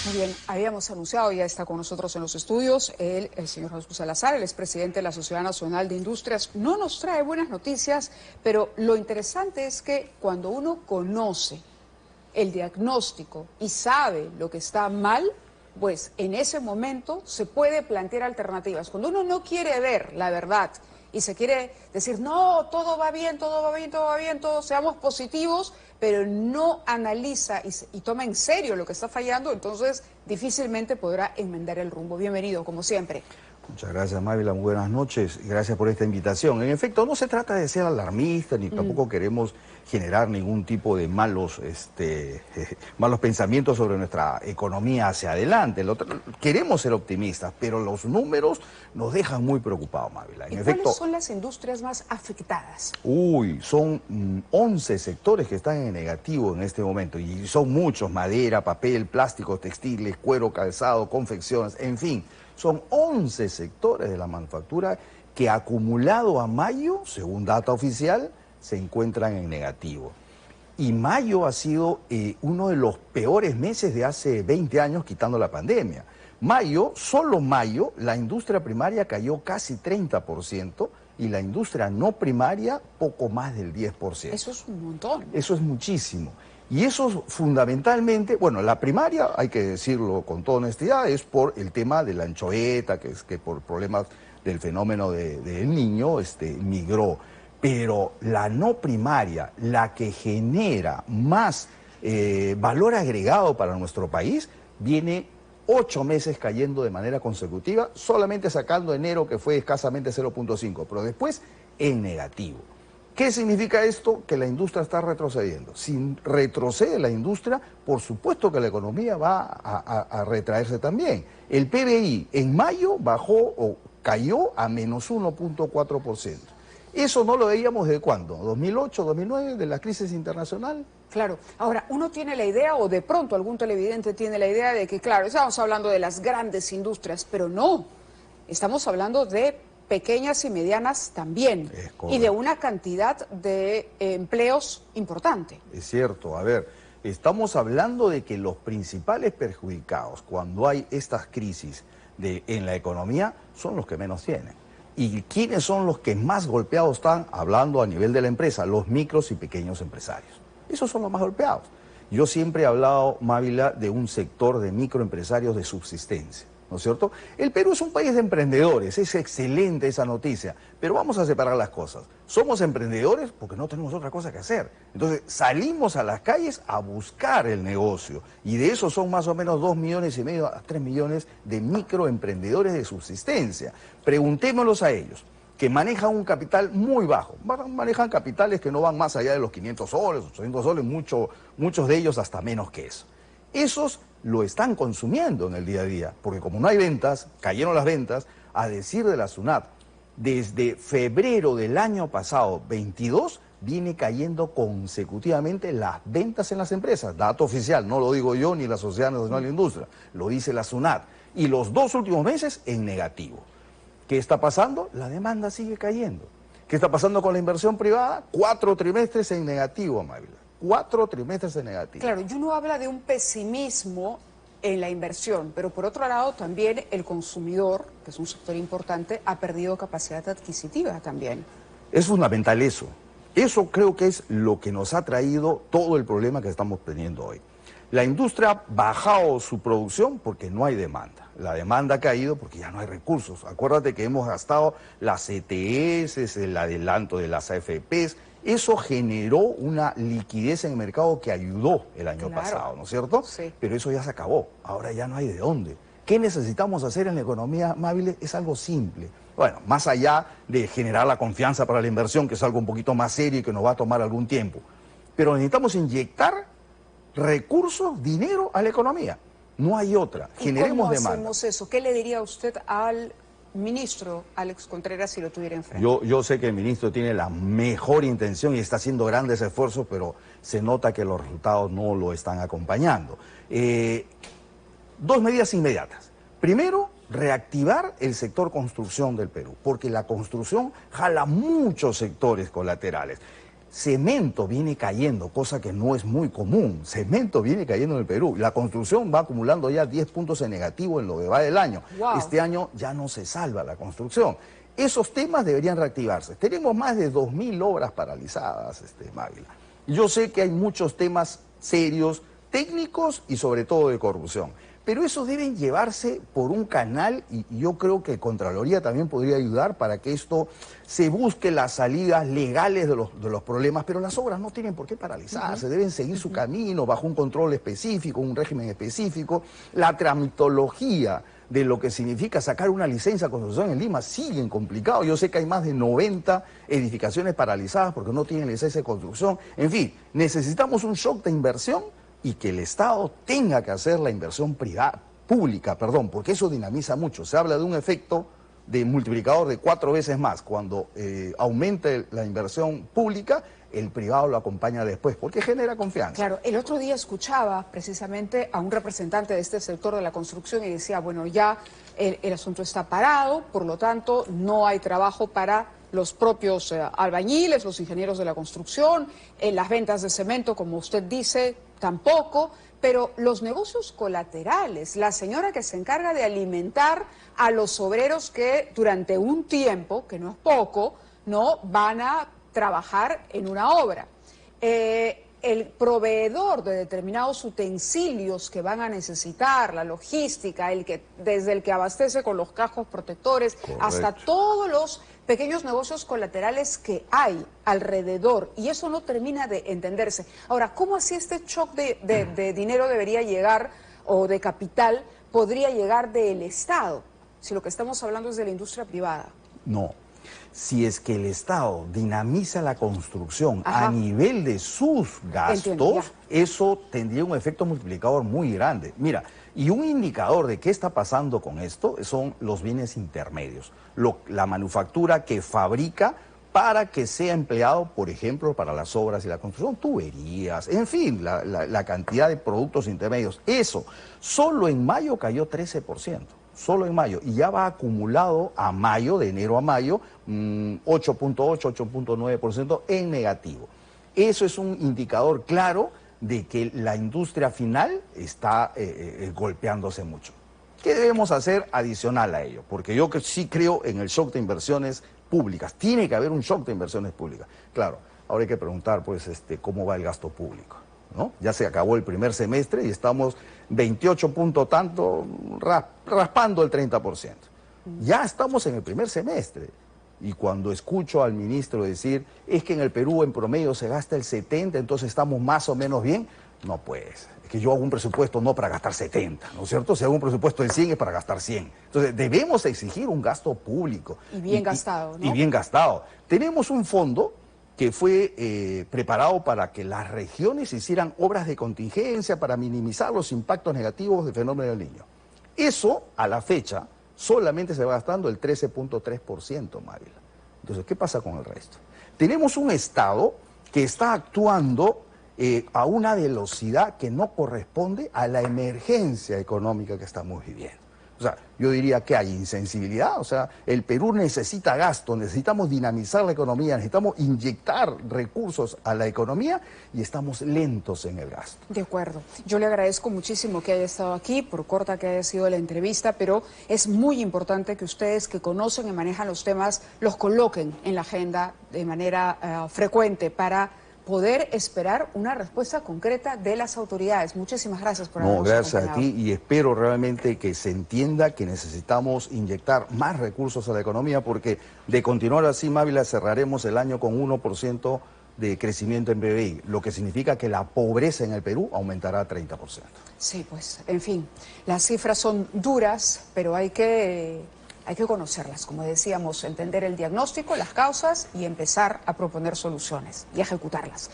Muy bien, habíamos anunciado, ya está con nosotros en los estudios, el señor Jesús Salazar, el expresidente de la Sociedad Nacional de Industrias. No nos trae buenas noticias, pero lo interesante es que cuando uno conoce el diagnóstico y sabe lo que está mal, pues en ese momento se puede plantear alternativas. Cuando uno no quiere ver la verdad y se quiere decir, no, todo va bien, todo va bien, todo va bien, todos seamos positivos, pero no analiza y toma en serio lo que está fallando, entonces difícilmente podrá enmendar el rumbo. Bienvenido, como siempre. Muchas gracias, Mávila. Muy buenas noches. Gracias por esta invitación. En efecto, no se trata de ser alarmista, ni tampoco queremos generar ningún tipo de malos pensamientos sobre nuestra economía hacia adelante. Queremos ser optimistas, pero los números nos dejan muy preocupados, Mávila. ¿Y cuáles son las industrias más afectadas? Son 11 sectores que están en negativo en este momento, y son muchos: madera, papel, plásticos, textiles, cuero, calzado, confecciones, en fin. Son 11 sectores de la manufactura que acumulado a mayo, según data oficial, se encuentran en negativo. Y mayo ha sido uno de los peores meses de hace 20 años, quitando la pandemia. Mayo, solo mayo, la industria primaria cayó casi 30% y la industria no primaria poco más del 10%. Eso es un montón. Eso es muchísimo. Y eso fundamentalmente, bueno, la primaria, hay que decirlo con toda honestidad, es por el tema de la anchoveta, que es que por problemas del fenómeno del Niño migró. Pero la no primaria, la que genera más valor agregado para nuestro país, viene 8 meses cayendo de manera consecutiva, solamente sacando enero, que fue escasamente 0.5, pero después en negativo. ¿Qué significa esto? Que la industria está retrocediendo. Si retrocede la industria, por supuesto que la economía va a retraerse también. El PBI en mayo bajó o cayó a menos 1.4%. Eso no lo veíamos ¿de cuándo? 2008, 2009, de la crisis internacional. Claro. Ahora, uno tiene la idea, o de pronto algún televidente tiene la idea de que, claro, estamos hablando de las grandes industrias, pero no. Estamos hablando de pequeñas y medianas también, y de una cantidad de empleos importante. Es cierto, a ver, estamos hablando de que los principales perjudicados cuando hay estas crisis en la economía son los que menos tienen. ¿Y quiénes son los que más golpeados están? Hablando a nivel de la empresa, los micros y pequeños empresarios. Esos son los más golpeados. Yo siempre he hablado, Mávila, de un sector de microempresarios de subsistencia, ¿no es cierto? El Perú es un país de emprendedores, es excelente esa noticia, pero vamos a separar las cosas. Somos emprendedores porque no tenemos otra cosa que hacer. Entonces salimos a las calles a buscar el negocio, y de esos son más o menos 2,5 millones a 3 millones de microemprendedores de subsistencia. Preguntémoslos a ellos, que manejan un capital muy bajo, manejan capitales que no van más allá de los 500 soles, 800 soles, muchos de ellos hasta menos que eso. Esos lo están consumiendo en el día a día, porque como no hay ventas, cayeron las ventas, a decir de la SUNAT, desde febrero del año pasado, 22, viene cayendo consecutivamente las ventas en las empresas. Dato oficial, no lo digo yo ni la Sociedad Nacional de Industria, lo dice la SUNAT. Y los 2 últimos meses en negativo. ¿Qué está pasando? La demanda sigue cayendo. ¿Qué está pasando con la inversión privada? 4 trimestres en negativo, Mávila. 4 trimestres en negativo. Claro, y uno habla de un pesimismo en la inversión, pero por otro lado también el consumidor, que es un sector importante, ha perdido capacidad adquisitiva también. Es fundamental eso. Eso creo que es lo que nos ha traído todo el problema que estamos teniendo hoy. La industria ha bajado su producción porque no hay demanda. La demanda ha caído porque ya no hay recursos. Acuérdate que hemos gastado las ETS, el adelanto de las AFPs. Eso generó una liquidez en el mercado que ayudó el año pasado, ¿no es cierto? Sí. Pero eso ya se acabó. Ahora ya no hay de dónde. ¿Qué necesitamos hacer en la economía, Mávila? Es algo simple. Bueno, más allá de generar la confianza para la inversión, que es algo un poquito más serio y que nos va a tomar algún tiempo. Pero necesitamos inyectar recursos, dinero a la economía. No hay otra. Generemos demanda. ¿Cómo hacemos eso? ¿Qué le diría usted al ministro Alex Contreras si lo tuviera enfrente? Yo sé que el ministro tiene la mejor intención y está haciendo grandes esfuerzos, pero se nota que los resultados no lo están acompañando. 2 medidas inmediatas. Primero, reactivar el sector construcción del Perú, porque la construcción jala muchos sectores colaterales. Cemento viene cayendo, cosa que no es muy común. Cemento viene cayendo en el Perú. La construcción va acumulando ya 10 puntos en negativo en lo que va del año. Wow. Este año ya no se salva la construcción. Esos temas deberían reactivarse. Tenemos más de 2.000 obras paralizadas, Mávila. Yo sé que hay muchos temas serios, técnicos y sobre todo de corrupción. Pero eso deben llevarse por un canal y yo creo que Contraloría también podría ayudar para que esto se busque las salidas legales de los problemas, pero las obras no tienen por qué paralizarse, deben seguir su camino bajo un control específico, un régimen específico. La tramitología de lo que significa sacar una licencia de construcción en Lima siguen complicado. Yo sé que hay más de 90 edificaciones paralizadas porque no tienen licencia de construcción. En fin, necesitamos un shock de inversión y que el Estado tenga que hacer la inversión pública, porque eso dinamiza mucho. Se habla de un efecto de multiplicador de 4 veces más. Cuando aumente la inversión pública, el privado lo acompaña después, porque genera confianza. Claro, el otro día escuchaba precisamente a un representante de este sector de la construcción y decía, bueno, ya el asunto está parado, por lo tanto no hay trabajo para los propios albañiles, los ingenieros de la construcción, las ventas de cemento, como usted dice, tampoco, pero los negocios colaterales, la señora que se encarga de alimentar a los obreros que durante un tiempo, que no es poco, no van a trabajar en una obra. El proveedor de determinados utensilios que van a necesitar, la logística, desde el que abastece con los cascos protectores, correcto, hasta todos los pequeños negocios colaterales que hay alrededor, y eso no termina de entenderse. Ahora, ¿cómo así este shock de dinero debería llegar, o de capital, podría llegar del Estado, si lo que estamos hablando es de la industria privada? No. Si es que el Estado dinamiza la construcción Ajá, a nivel de sus gastos, entiendo, eso tendría un efecto multiplicador muy grande. Mira, y un indicador de qué está pasando con esto son los bienes intermedios, la manufactura que fabrica para que sea empleado, por ejemplo, para las obras y la construcción, tuberías, en fin, la cantidad de productos intermedios. Eso, solo en mayo cayó 13%. Solo en mayo, y ya va acumulado a mayo, de enero a mayo, 8.8, 8.9% en negativo. Eso es un indicador claro de que la industria final está golpeándose mucho. ¿Qué debemos hacer adicional a ello? Porque yo sí creo en el shock de inversiones públicas. Tiene que haber un shock de inversiones públicas. Claro, ahora hay que preguntar, pues, cómo va el gasto público, ¿no? Ya se acabó el primer semestre y estamos 28 punto tanto, raspando el 30%. Ya estamos en el primer semestre. Y cuando escucho al ministro decir, es que en el Perú en promedio se gasta el 70, entonces estamos más o menos bien, no pues. Es que yo hago un presupuesto no para gastar 70, ¿no es cierto? Si hago un presupuesto de 100 es para gastar 100. Entonces debemos exigir un gasto público. Y bien gastado, ¿no? Y bien gastado. Tenemos un fondo que fue preparado para que las regiones hicieran obras de contingencia para minimizar los impactos negativos del fenómeno del Niño. Eso, a la fecha, solamente se va gastando el 13.3%, Mávila. Entonces, ¿qué pasa con el resto? Tenemos un Estado que está actuando a una velocidad que no corresponde a la emergencia económica que estamos viviendo. O sea, yo diría que hay insensibilidad, o sea, el Perú necesita gasto, necesitamos dinamizar la economía, necesitamos inyectar recursos a la economía y estamos lentos en el gasto. De acuerdo. Yo le agradezco muchísimo que haya estado aquí, por corta que haya sido la entrevista, pero es muy importante que ustedes que conocen y manejan los temas los coloquen en la agenda de manera frecuente para poder esperar una respuesta concreta de las autoridades. Muchísimas gracias por habernos acompañado. Gracias a ti y espero realmente que se entienda que necesitamos inyectar más recursos a la economía porque de continuar así, Mávila, cerraremos el año con 1% de crecimiento en PBI, lo que significa que la pobreza en el Perú aumentará a 30%. Sí, pues, en fin, las cifras son duras, pero hay que conocerlas, como decíamos, entender el diagnóstico, las causas y empezar a proponer soluciones y ejecutarlas.